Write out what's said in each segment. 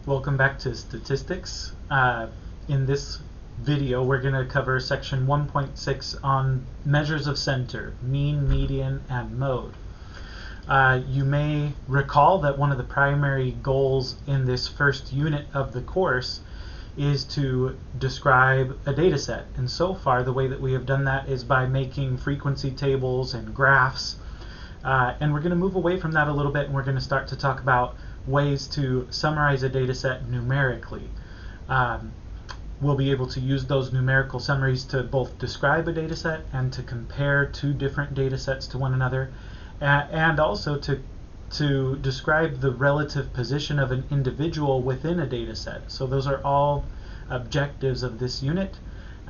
Welcome back to statistics. In this video we're going to cover section 1.6 on measures of center, mean, median, and mode. You may recall that one of the primary goals in this first unit of the course is to describe a data set, and so far the way that we have done that is by making frequency tables and graphs, and we're going to move away from that a little bit, and we're going to start to talk about ways to summarize a data set numerically. We'll be able to use those numerical summaries to both describe a data set and to compare two different data sets to one another, and also to describe the relative position of an individual within a data set. So those are all objectives of this unit,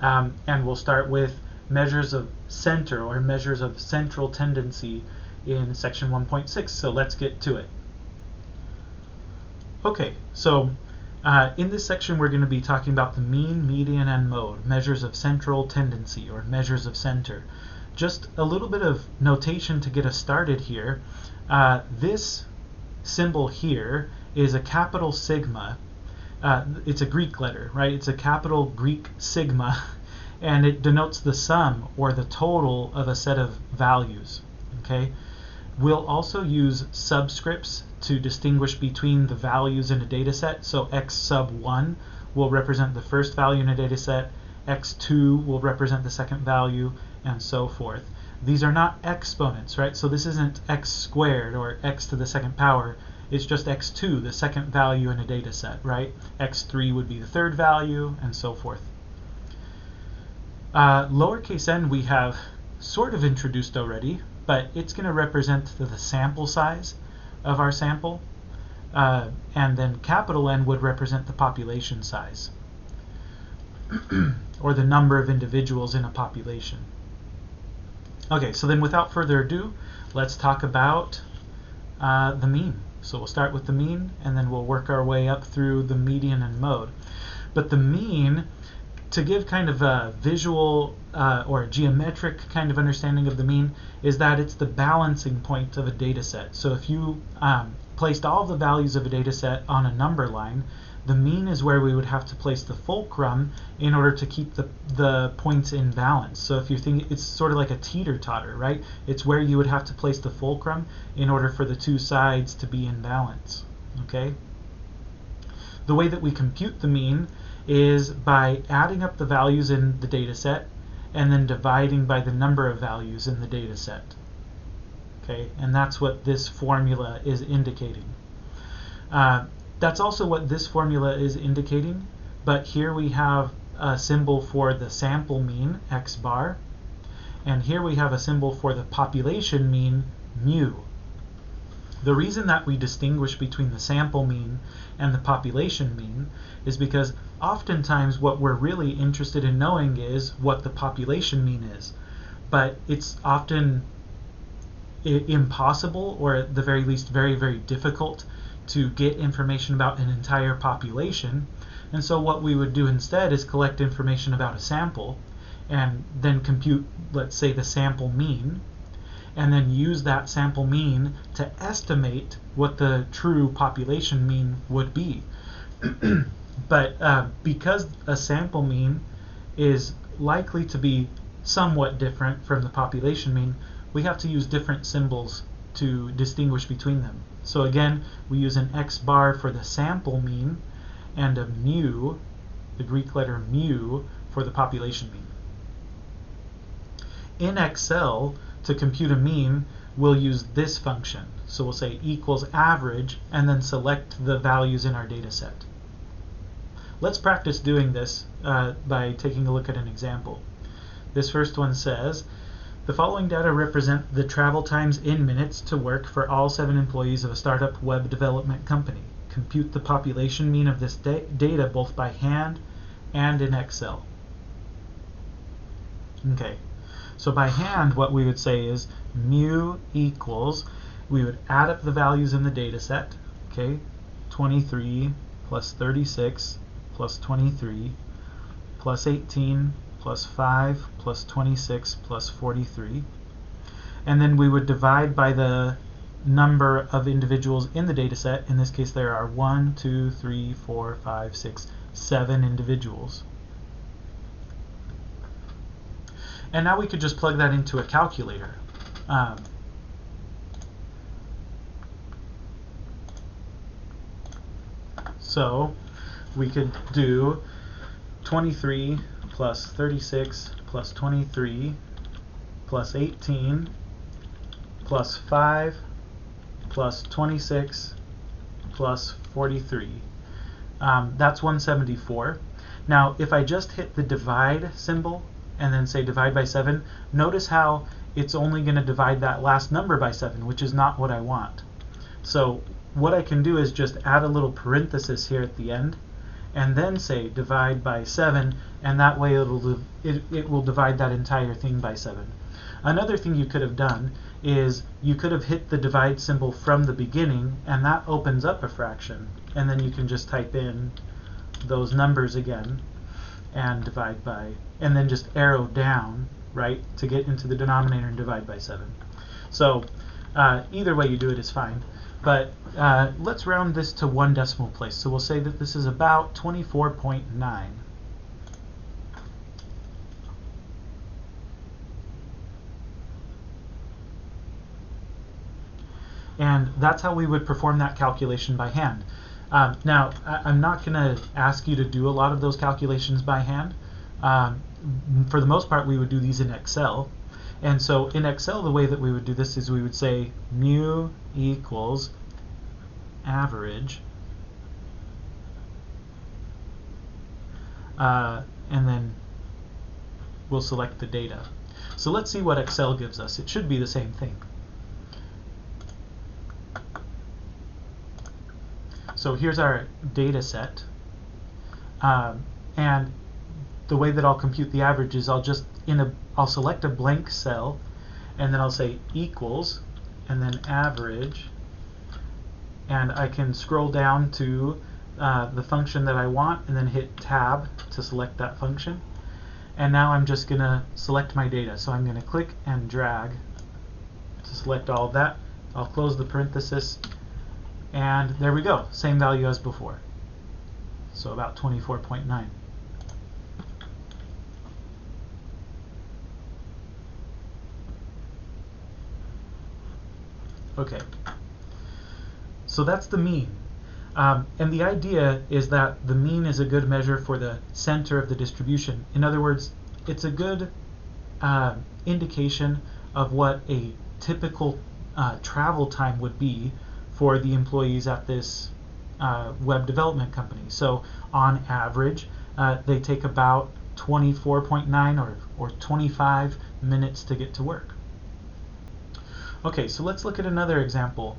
and we'll start with measures of center or measures of central tendency in section 1.6. So let's get to it. Okay, so in this section we're going to be talking about the mean, median, and mode, measures of central tendency or measures of center. Just a little bit of notation to get us started here. This symbol here is a capital sigma. It's a Greek letter, right? It's a capital Greek sigma, and it denotes the sum or the total of a set of values. Okay. We'll also use subscripts to distinguish between the values in a data set. So x sub 1 will represent the first value in a data set, x2 will represent the second value, and so forth. These are not exponents, right? So this isn't x squared or x to the second power. It's just x2, the second value in a data set, right? x3 would be the third value, and so forth. Lowercase n we have sort of introduced already, but it's going to represent the sample size of our sample, and then capital N would represent the population size, or the number of individuals in a population. Okay, so then without further ado, let's talk about the mean. So we'll start with the mean, and then we'll work our way up through the median and mode. But the mean, to give kind of a visual or a geometric kind of understanding of the mean, is that it's the balancing point of a data set. So if you placed all the values of a data set on a number line, the mean is where we would have to place the fulcrum in order to keep the points in balance. So if you think it's sort of like a teeter-totter, right? It's where you would have to place the fulcrum in order for the two sides to be in balance. Okay? The way that we compute the mean is by adding up the values in the data set and then dividing by the number of values in the data set. Okay, and that's what this formula is indicating. That's also what this formula is indicating, but here we have a symbol for the sample mean, x bar, and here we have a symbol for the population mean, mu. The reason that we distinguish between the sample mean and the population mean is because oftentimes what we're really interested in knowing is what the population mean is, but it's often impossible, or at the very least very, very difficult to get information about an entire population. And so what we would do instead is collect information about a sample and then compute, let's say, the sample mean, and then use that sample mean to estimate what the true population mean would be. But because a sample mean is likely to be somewhat different from the population mean, we have to use different symbols to distinguish between them. So again, we use an x bar for the sample mean and a mu, the Greek letter mu, for the population mean. In Excel, to compute a mean, we'll use this function. So we'll say equals average and then select the values in our data set. Let's practice doing this by taking a look at an example. This first one says, the following data represent the travel times in minutes to work for all 7 employees of a startup web development company. Compute the population mean of this data both by hand and in Excel. Okay, so by hand what we would say is mu equals, we would add up the values in the data set, okay, 23 plus 36 plus 23 plus 18 plus 5 plus 26 plus 43, and then we would divide by the number of individuals in the data set. In this case, there are 1, 2, 3, 4, 5, 6, 7 individuals. And now we could just plug that into a calculator. So we could do 23 plus 36 plus 23 plus 18 plus 5 plus 26 plus 43. That's 174. Now, if I just hit the divide symbol and then say divide by 7, notice how it's only going to divide that last number by 7, which is not what I want. So what I can do is just add a little parenthesis here at the end and then say divide by 7, and that way it will divide that entire thing by 7. Another thing you could have done is you could have hit the divide symbol from the beginning, and that opens up a fraction, and then you can just type in those numbers again and divide by, and then just arrow down, right, to get into the denominator and divide by 7. So either way you do it is fine, but let's round this to one decimal place. So we'll say that this is about 24.9. And that's how we would perform that calculation by hand. Now, I'm not going to ask you to do a lot of those calculations by hand. For the most part, we would do these in Excel. And so in Excel, the way that we would do this is we would say mu equals average, and then we'll select the data. So let's see what Excel gives us. It should be the same thing. So here's our data set, and the way that I'll compute the average is I'll select a blank cell, and then I'll say equals, and then average, and I can scroll down to the function that I want, and then hit tab to select that function. And now I'm just going to select my data. So I'm going to click and drag to select all of that. I'll close the parenthesis, and there we go, same value as before. So about 24.9. Okay, so that's the mean. And the idea is that the mean is a good measure for the center of the distribution. In other words, it's a good indication of what a typical travel time would be for the employees at this web development company. So on average, they take about 24.9 or 25 minutes to get to work. Okay, so let's look at another example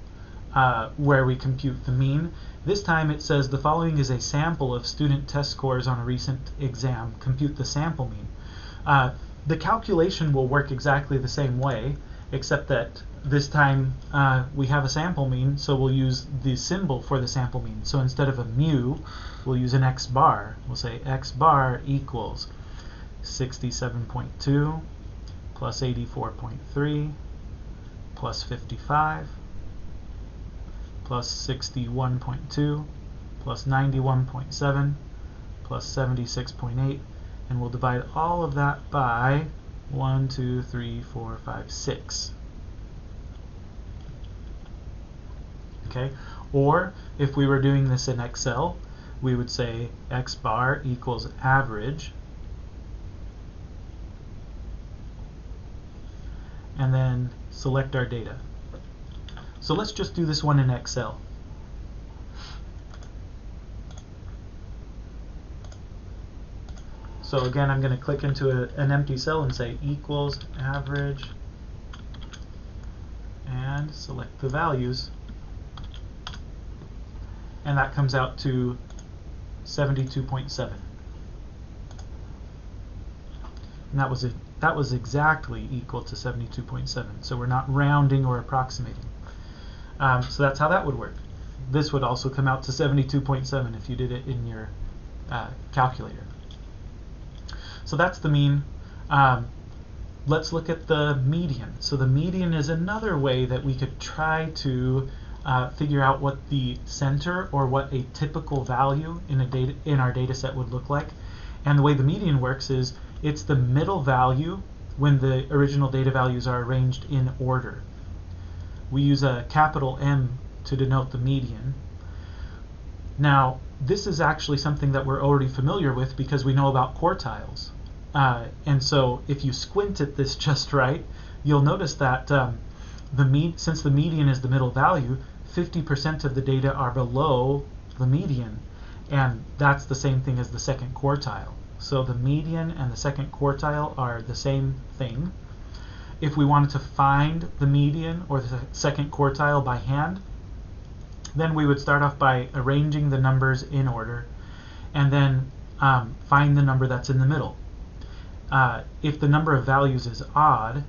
where we compute the mean. This time it says the following is a sample of student test scores on a recent exam. Compute the sample mean. The calculation will work exactly the same way, except that this time we have a sample mean, so we'll use the symbol for the sample mean. So instead of a mu, we'll use an x bar. We'll say x bar equals 67.2 plus 84.3 plus 55 plus 61.2 plus 91.7 plus 76.8, and we'll divide all of that by 1, 2, 3, 4, 5, 6. Okay, or if we were doing this in Excel, we would say x bar equals average, and then select our data. So let's just do this one in Excel. So again, I'm going to click into an empty cell and say equals average, and select the values, and that comes out to 72.7. And that was exactly equal to 72.7. So we're not rounding or approximating. So that's how that would work. This would also come out to 72.7 if you did it in your calculator. So that's the mean. let's look at the median. So the median is another way that we could try to figure out what the center or what a typical value in our data set would look like. And the way the median works is it's the middle value when the original data values are arranged in order. We use a capital M to denote the median. Now, this is actually something that we're already familiar with because we know about quartiles. And so if you squint at this just right, you'll notice that since the median is the middle value, 50% of the data are below the median. And that's the same thing as the second quartile. So the median and the second quartile are the same thing. If we wanted to find the median or the second quartile by hand, then we would start off by arranging the numbers in order and then find the number that's in the middle. If the number of values is odd,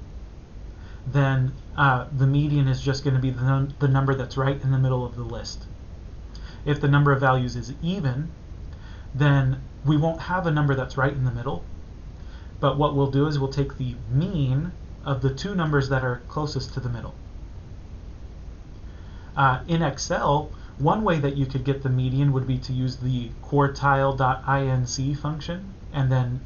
then the median is just going to be the number that's right in the middle of the list. If the number of values is even, then we won't have a number that's right in the middle, but what we'll do is we'll take the mean of the two numbers that are closest to the middle. In Excel, one way that you could get the median would be to use the quartile.inc function and then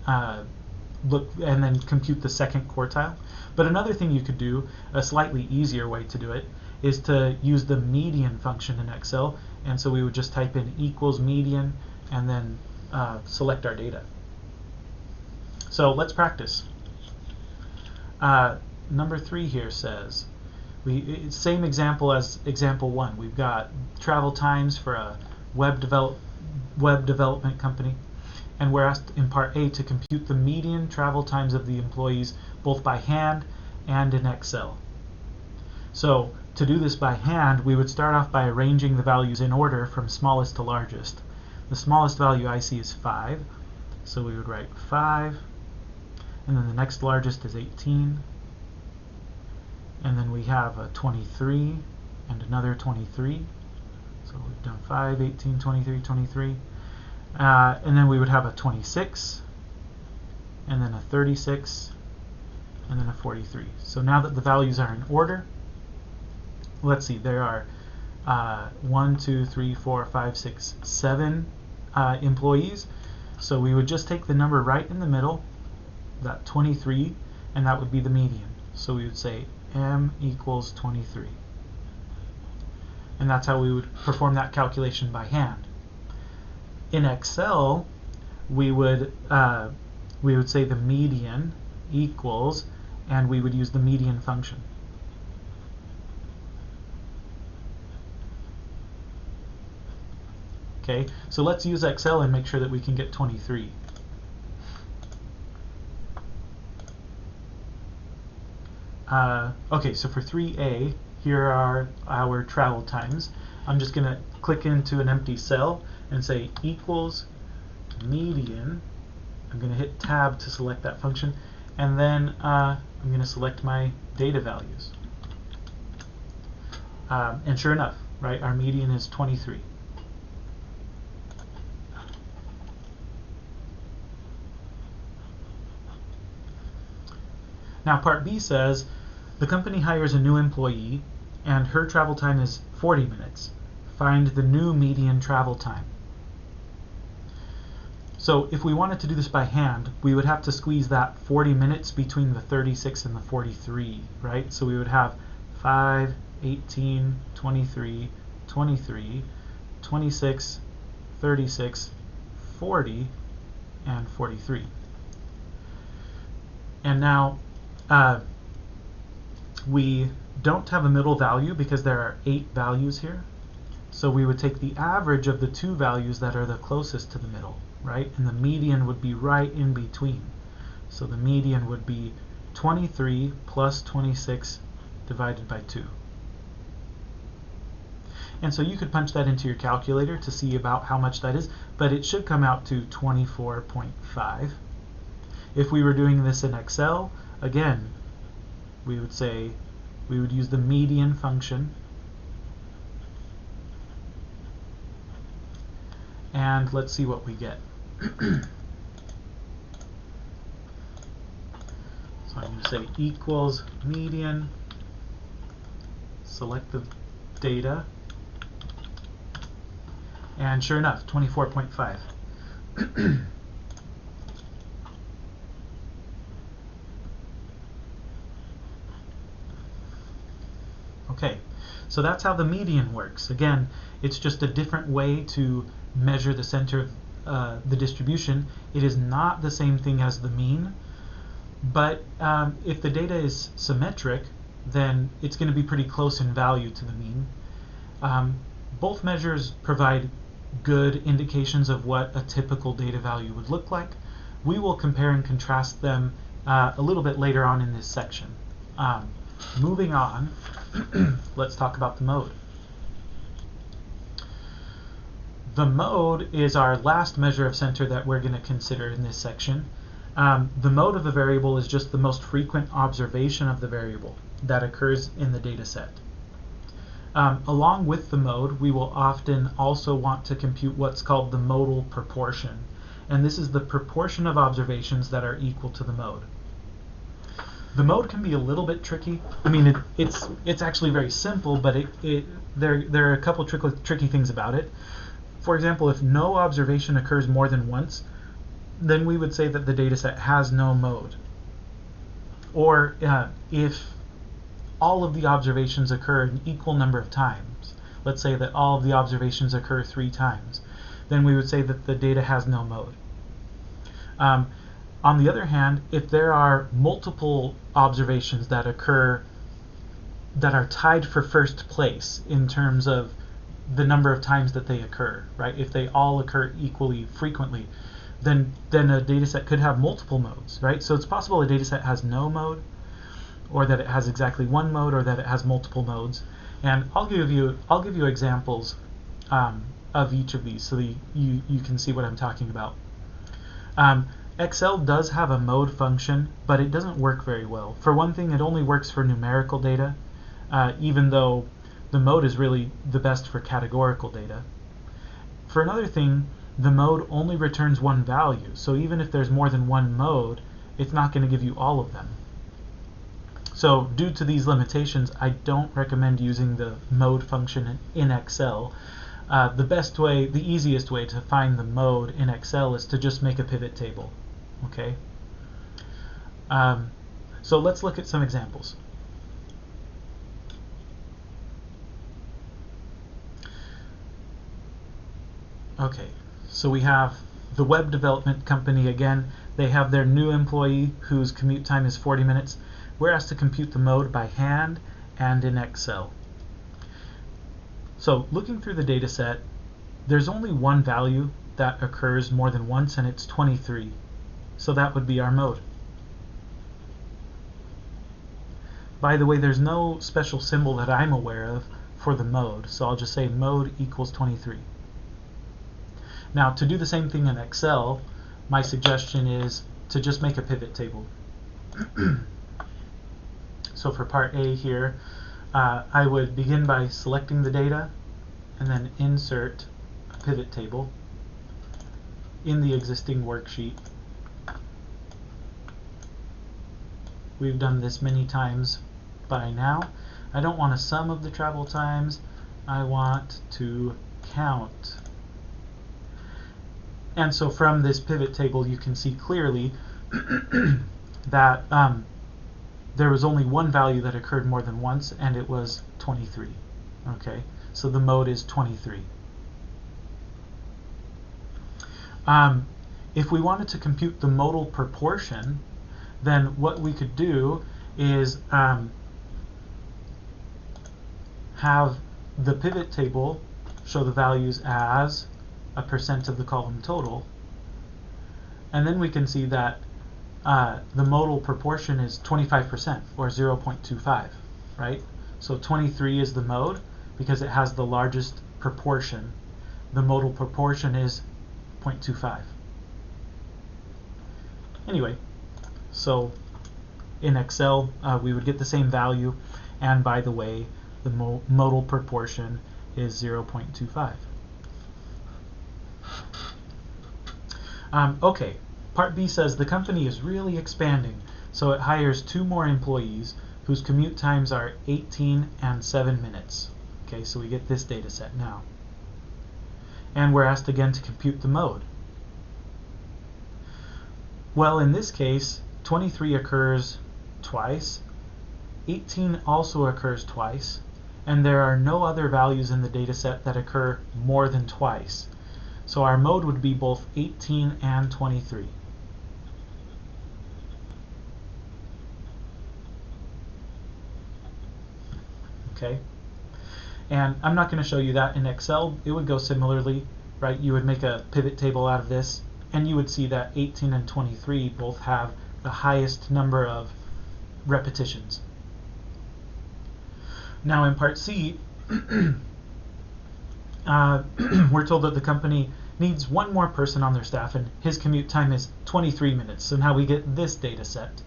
compute the second quartile. But another thing you could do, a slightly easier way to do it, is to use the median function in Excel. And so we would just type in equals median and then select our data. So let's practice. Number 3 here says, same example as example 1. We've got travel times for a web development company, and we're asked in part A to compute the median travel times of the employees both by hand and in Excel. So to do this by hand, we would start off by arranging the values in order from smallest to largest. The smallest value I see is 5, so we would write 5, and then the next largest is 18, and then we have a 23 and another 23, so we've done 5, 18, 23, 23, and then we would have a 26, and then a 36, and then a 43. So now that the values are in order, let's see, there are 1, 2, 3, 4, 5, 6, 7 employees. So we would just take the number right in the middle, that 23, and that would be the median. So we would say M equals 23. And that's how we would perform that calculation by hand. In Excel, we would say the median equals, and we would use the median function. Okay, so let's use Excel and make sure that we can get 23. Okay, so for 3A, here are our travel times. I'm just going to click into an empty cell and say equals median. I'm going to hit tab to select that function, and then I'm going to select my data values. And sure enough, right, our median is 23. Now part B says, the company hires a new employee and her travel time is 40 minutes. Find the new median travel time. So if we wanted to do this by hand, we would have to squeeze that 40 minutes between the 36 and the 43, right? So we would have 5, 18, 23, 23, 26, 36, 40, and 43. And now we don't have a middle value because there are 8 values here. So we would take the average of the 2 values that are the closest to the middle, right? And the median would be right in between. So the median would be 23 plus 26 divided by 2. And so you could punch that into your calculator to see about how much that is, but it should come out to 24.5. If we were doing this in Excel, again, we would use the median function, and let's see what we get. So So I'm going to say equals median, select the data, and sure enough, 24.5. Okay, so that's how the median works. Again, it's just a different way to measure the center of the distribution. It is not the same thing as the mean, but if the data is symmetric, then it's going to be pretty close in value to the mean. Both measures provide good indications of what a typical data value would look like. We will compare and contrast them a little bit later on in this section. Moving on, let's talk about the mode. The mode is our last measure of center that we're going to consider in this section. The mode of a variable is just the most frequent observation of the variable that occurs in the data set. Along with the mode, we will often also want to compute what's called the modal proportion, and this is the proportion of observations that are equal to the mode. The mode can be a little bit tricky. I mean, it's actually very simple, but there are a couple tricky things about it. For example, if no observation occurs more than once, then we would say that the data set has no mode. Or if all of the observations occur an equal number of times, let's say that all of the observations occur 3 times, then we would say that the data has no mode. On the other hand, if there are multiple observations that occur that are tied for first place in terms of the number of times that they occur, right? If they all occur equally frequently, then a data set could have multiple modes, right? So it's possible a data set has no mode, or that it has exactly one mode, or that it has multiple modes. And I'll give you examples of each of these so that you can see what I'm talking about. Excel does have a mode function, but it doesn't work very well. For one thing, it only works for numerical data, even though the mode is really the best for categorical data. For another thing, the mode only returns one value, so even if there's more than one mode, it's not going to give you all of them. So due to these limitations, I don't recommend using the mode function in Excel. The easiest way to find the mode in Excel is to just make a pivot table. Okay. So let's look at some examples. Okay, so we have the web development company again. They have their new employee whose commute time is 40 minutes. We're asked to compute the mode by hand and in Excel. So looking through the data set, there's only one value that occurs more than once, and it's 23. So that would be our mode. By the way, there's no special symbol that I'm aware of for the mode, so I'll just say mode equals 23. Now, to do the same thing in Excel, my suggestion is to just make a pivot table. So for part A here, I would begin by selecting the data and then insert a pivot table in the existing worksheet. We've done this many times by now. I don't want a sum of the travel times. I want to count. And so from this pivot table, you can see clearly that there was only one value that occurred more than once, and it was 23. Okay, so the mode is 23. If we wanted to compute the modal proportion, then what we could do is have the pivot table show the values as a percent of the column total, and then we can see that the modal proportion is 25%, or 0.25, right? So 23 is the mode because it has the largest proportion. The modal proportion is 0.25. Anyway, so in Excel we would get the same value, and by the way, the modal proportion is 0.25. Okay, part B says the company is really expanding, So it hires 2 more employees whose commute times are 18 and 7 minutes. Okay, so we get this data set now. And we're asked again to compute the mode. Well, in this case, 23 occurs twice, 18 also occurs twice, and there are no other values in the data set that occur more than twice. So our mode would be both 18 and 23. Okay, and I'm not going to show you that in Excel. It would go similarly, right? You would make a pivot table out of this, and you would see that 18 and 23 both have the highest number of repetitions. Now in part C, we're told that the company needs 1 more person on their staff, and his commute time is 23 minutes. So now we get this data set,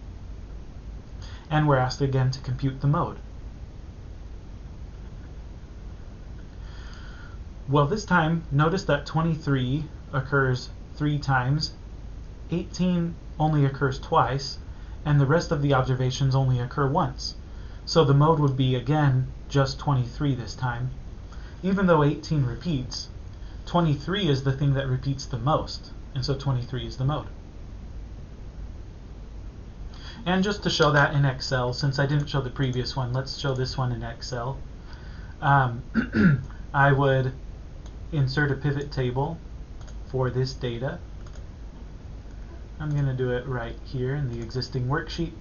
and we're asked again to compute the mode. Well, this time, notice that 23 occurs 3 times, 18 only occurs twice, and the rest of the observations only occur once. So the mode would be, again, just 23 this time. Even though 18 repeats, 23 is the thing that repeats the most, and so 23 is the mode. And just to show that in Excel, since I didn't show the previous one, let's show this one in Excel. I would insert a pivot table for this data. I'm going to do it right here in the existing worksheet.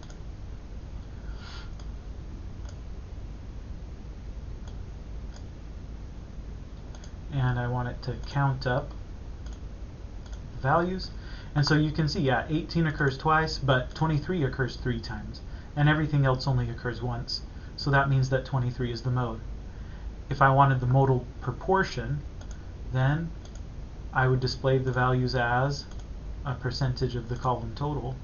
And I want it to count up the values. And so you can see, yeah, 18 occurs twice, but 23 occurs 3 times. And everything else only occurs once. So that means that 23 is the mode. If I wanted the modal proportion, then I would display the values as a percentage of the column total.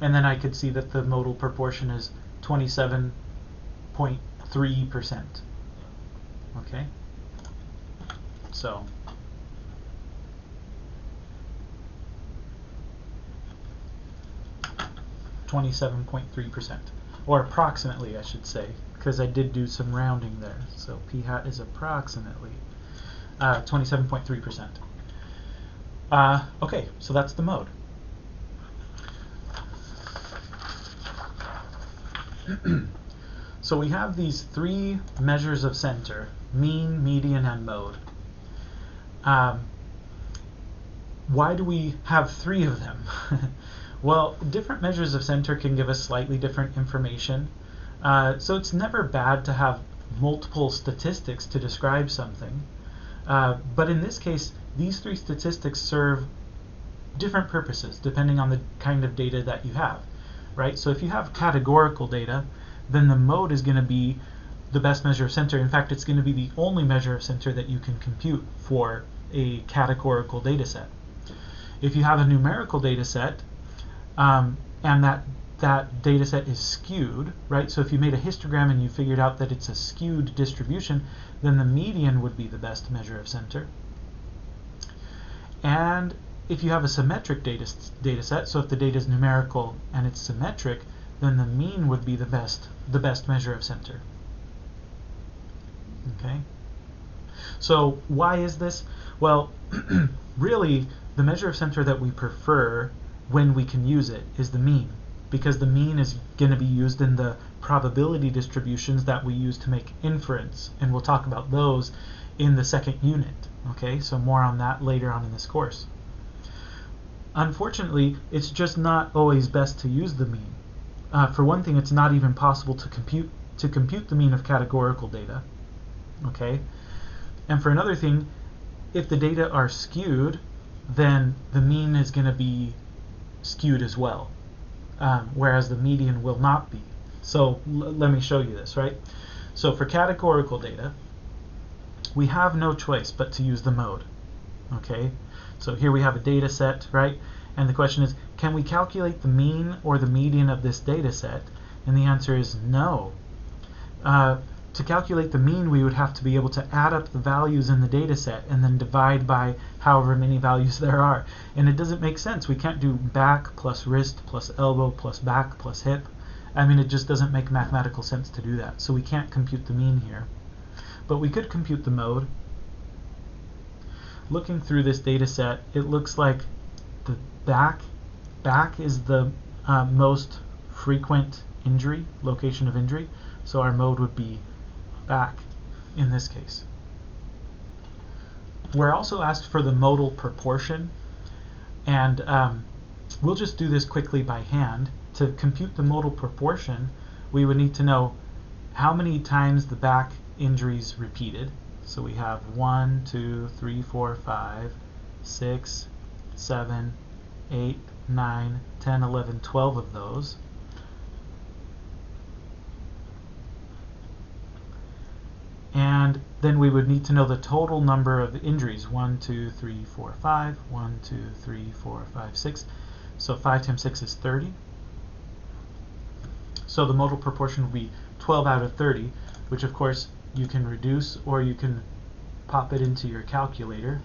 And then I could see that the modal proportion is 27.3%. Okay? So, (27.3%), or approximately, I should say, because I did do some rounding there. So p hat is approximately 27.3%. Okay, so that's the mode. So we have these 3 measures of center: mean, median, and mode. Why do we have 3 of them? Well, different measures of center can give us slightly different information. So it's never bad to have multiple statistics to describe something. But in this case, these 3 statistics serve different purposes depending on the kind of data that you have, right? So if you have categorical data, then the mode is going to be the best measure of center. In fact, it's going to be the only measure of center that you can compute for a categorical data set. If you have a numerical data set, and that data set is skewed, right? So if you made a histogram and you figured out that it's a skewed distribution, then the median would be the best measure of center. And if you have a symmetric data set, so if the data is numerical and it's symmetric, then the mean would be the best measure of center. Okay? So why is this? Well, really, the measure of center that we prefer when we can use it is the mean, because the mean is going to be used in the probability distributions that we use to make inference, and we'll talk about those in the second unit. Okay, so more on that later on in this course. Unfortunately, it's just not always best to use the mean. For one thing, it's not even possible to compute the mean of categorical data. Okay, and for another thing, if the data are skewed, then the mean is going to be skewed as well, whereas the median will not be. So let me show you this, right? So for categorical data, we have no choice but to use the mode. Okay, so here we have a data set, right? And the question is, can we calculate the mean or the median of this data set? And the answer is no. to calculate the mean, we would have to be able to add up the values in the data set and then divide by however many values there are. And it doesn't make sense. We can't do back plus wrist plus elbow plus back plus hip. I mean, it just doesn't make mathematical sense to do that. So we can't compute the mean here. But we could compute the mode. Looking through this data set, it looks like the back is the most frequent injury, location of injury. So our mode would be back in this case. We're also asked for the modal proportion, and we'll just do this quickly by hand. To compute the modal proportion, we would need to know how many times the back injuries repeated. So we have 1, 2, 3, 4, 5, 6, 7, 8, 9, 10, 11, 12 of those. And then we would need to know the total number of injuries. 1, 2, 3, 4, 5. 1, 2, 3, 4, 5, 6. So 5 times 6 is 30. So the modal proportion would be 12 out of 30, which of course you can reduce or you can pop it into your calculator.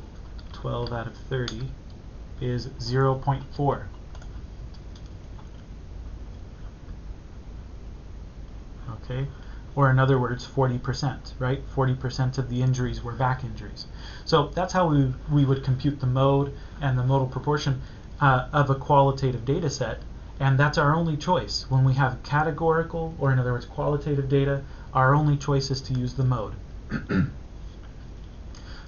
12 out of 30 is 0.4. Okay? Or in other words, 40%, right? 40% of the injuries were back injuries. So that's how we would compute the mode and the modal proportion of a qualitative data set, and that's our only choice. When we have categorical, or in other words, qualitative data, our only choice is to use the mode.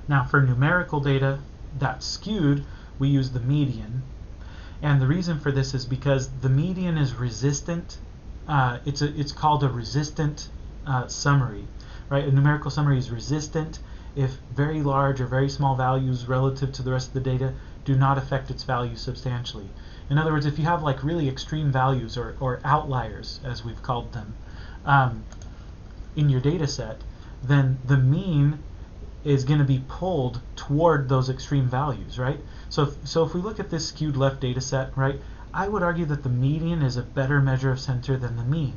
Now for numerical data that's skewed, we use the median. And the reason for this is because the median is resistant. It's called a resistant summary, right? A numerical summary is resistant if very large or very small values relative to the rest of the data do not affect its value substantially. In other words, if you have like really extreme values or outliers, as we've called them, in your data set, then the mean is going to be pulled toward those extreme values, right? So if we look at this skewed left data set, right, I would argue that the median is a better measure of center than the mean,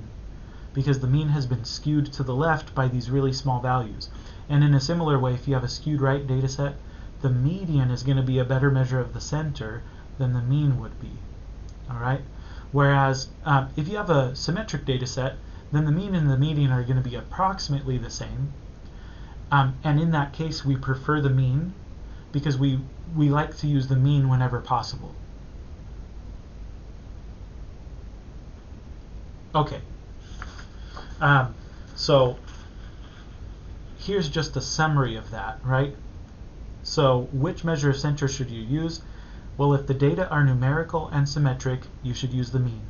because the mean has been skewed to the left by these really small values. And in a similar way, if you have a skewed right data set, the median is going to be a better measure of the center than the mean would be. All right? Whereas if you have a symmetric data set, then the mean and the median are going to be approximately the same. And in that case, we prefer the mean because we like to use the mean whenever possible. Okay. So here's just a summary of that, right? So which measure of center should you use? Well, if the data are numerical and symmetric, you should use the mean.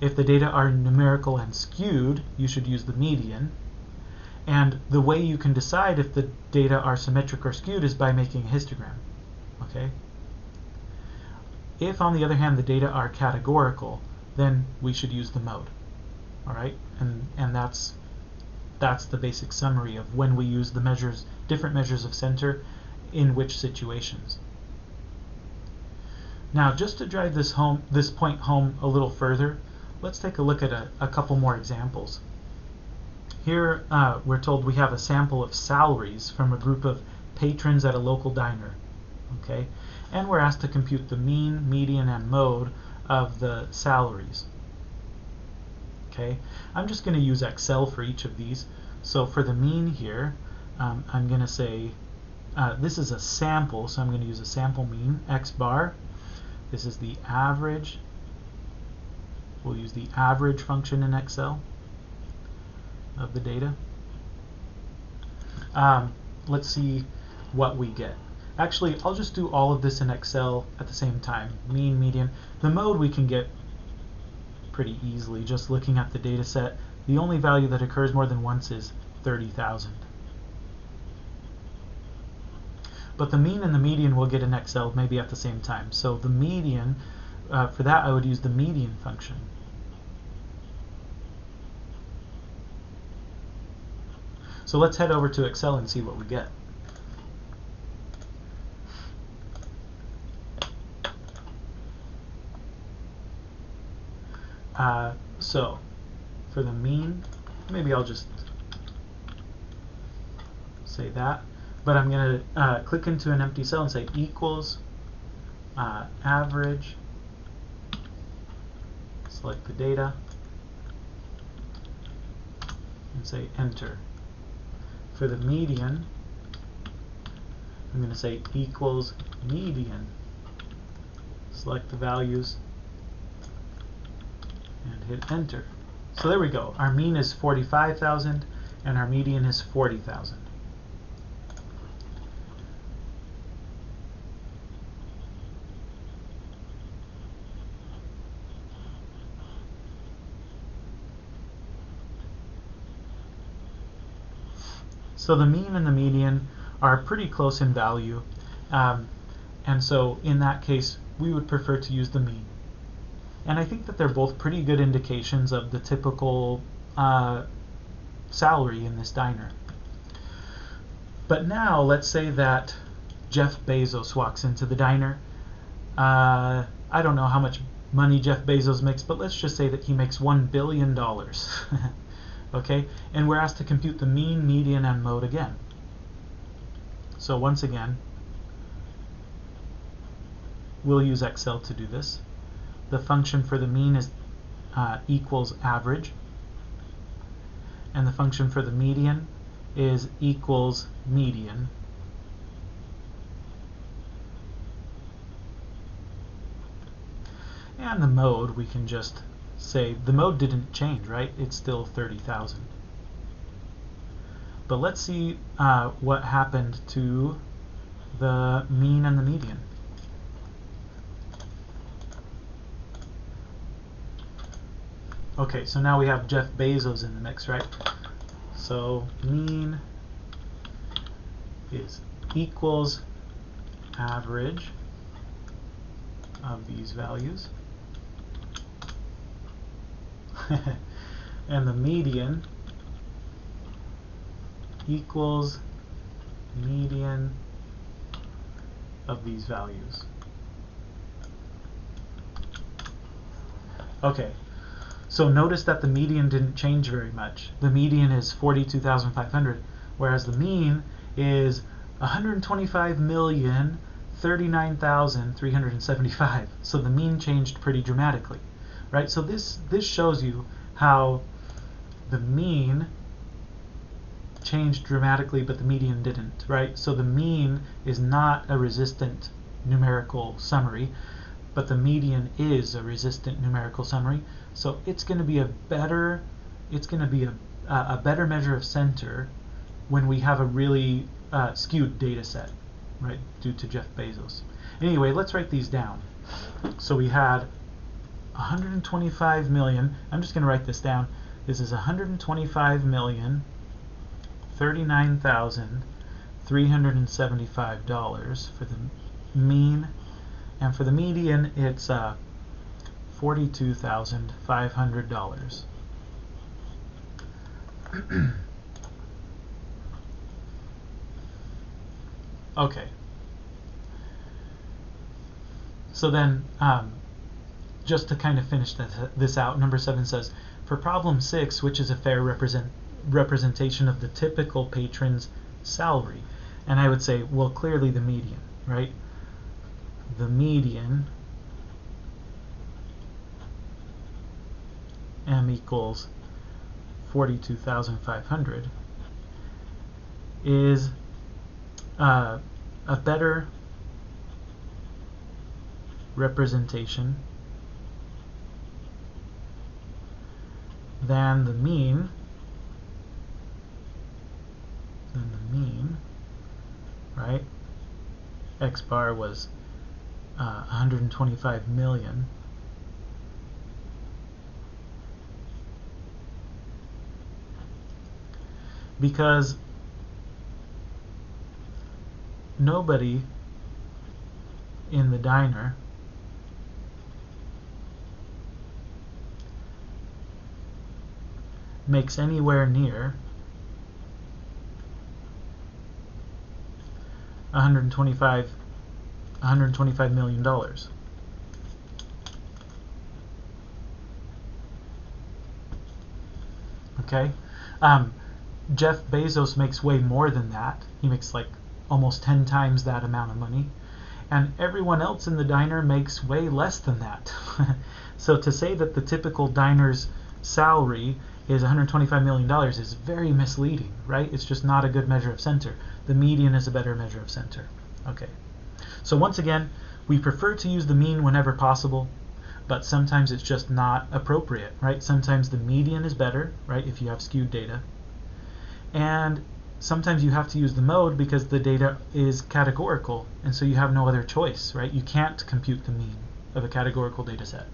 If the data are numerical and skewed, you should use the median. And the way you can decide if the data are symmetric or skewed is by making a histogram. Okay? If, on the other hand, the data are categorical, then we should use the mode. All right? And that's the basic summary of when we use the measures, different measures of center in which situations. Now, just to drive this point home a little further, let's take a look at a couple more examples. Here we're told we have a sample of salaries from a group of patrons at a local diner. Okay? And we're asked to compute the mean, median, and mode of the salaries. Okay? I'm just going to use Excel for each of these. So for the mean here, I'm going to say this is a sample, so I'm going to use a sample mean, x bar. This is the average. We'll use the average function in Excel of the data. Let's see what we get. Actually, I'll just do all of this in Excel at the same time. Mean, median. The mode we can get pretty easily just looking at the data set. The only value that occurs more than once is 30,000. But the mean and the median we'll get in Excel maybe at the same time. So the median, for that I would use the median function. So let's head over to Excel and see what we get. So for the mean, maybe I'll just say that. But I'm going to click into an empty cell and say equals average, select the data, and say enter. For the median, I'm going to say equals median, select the values, and hit enter. So there we go. Our mean is 45,000 and our median is 40,000. So the mean and the median are pretty close in value, and so in that case we would prefer to use the mean. And I think that they're both pretty good indications of the typical salary in this diner. But now let's say that Jeff Bezos walks into the diner. I don't know how much money Jeff Bezos makes, but let's just say that he makes $1 billion. Okay, and we're asked to compute the mean, median, and mode again. So once again, we'll use Excel to do this. The function for the mean is equals average, and the function for the median is equals median. And the mode, we can just say the mode didn't change, right? It's still 30,000. But let's see what happened to the mean and the median. Okay, so now we have Jeff Bezos in the mix, right? So mean is equals average of these values. And the median equals median of these values. Okay, so notice that the median didn't change very much. The median is 42,500, whereas the mean is 125,039,375. So the mean changed pretty dramatically. Right, so this shows you how the mean changed dramatically, but the median didn't. Right, so the mean is not a resistant numerical summary, but the median is a resistant numerical summary. So it's going to be a better measure of center when we have a really skewed data set, right, due to Jeff Bezos. Anyway, let's write these down. So we had 125 million, I'm just going to write this down. This is 125,039,375 for the mean, and for the median it's $42,500. Okay. So then just to kind of finish this out, number 7 says, for problem 6, which is a fair representation of the typical patron's salary? And I would say, well, clearly the median, right? The median, M equals 42,500, is a better representation than the mean, right? X bar was 125 million. Because nobody in the diner makes anywhere near $125 million. Okay, Jeff Bezos makes way more than that. He makes like almost 10 times that amount of money. And everyone else in the diner makes way less than that. So to say that the typical diner's salary is $125 million is very misleading, right? It's just not a good measure of center. The median is a better measure of center. Okay. So once again, we prefer to use the mean whenever possible, but sometimes it's just not appropriate, right? Sometimes the median is better, right, if you have skewed data. And sometimes you have to use the mode because the data is categorical, and so you have no other choice, right? You can't compute the mean of a categorical data set.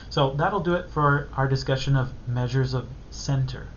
So that'll do it for our discussion of measures of center.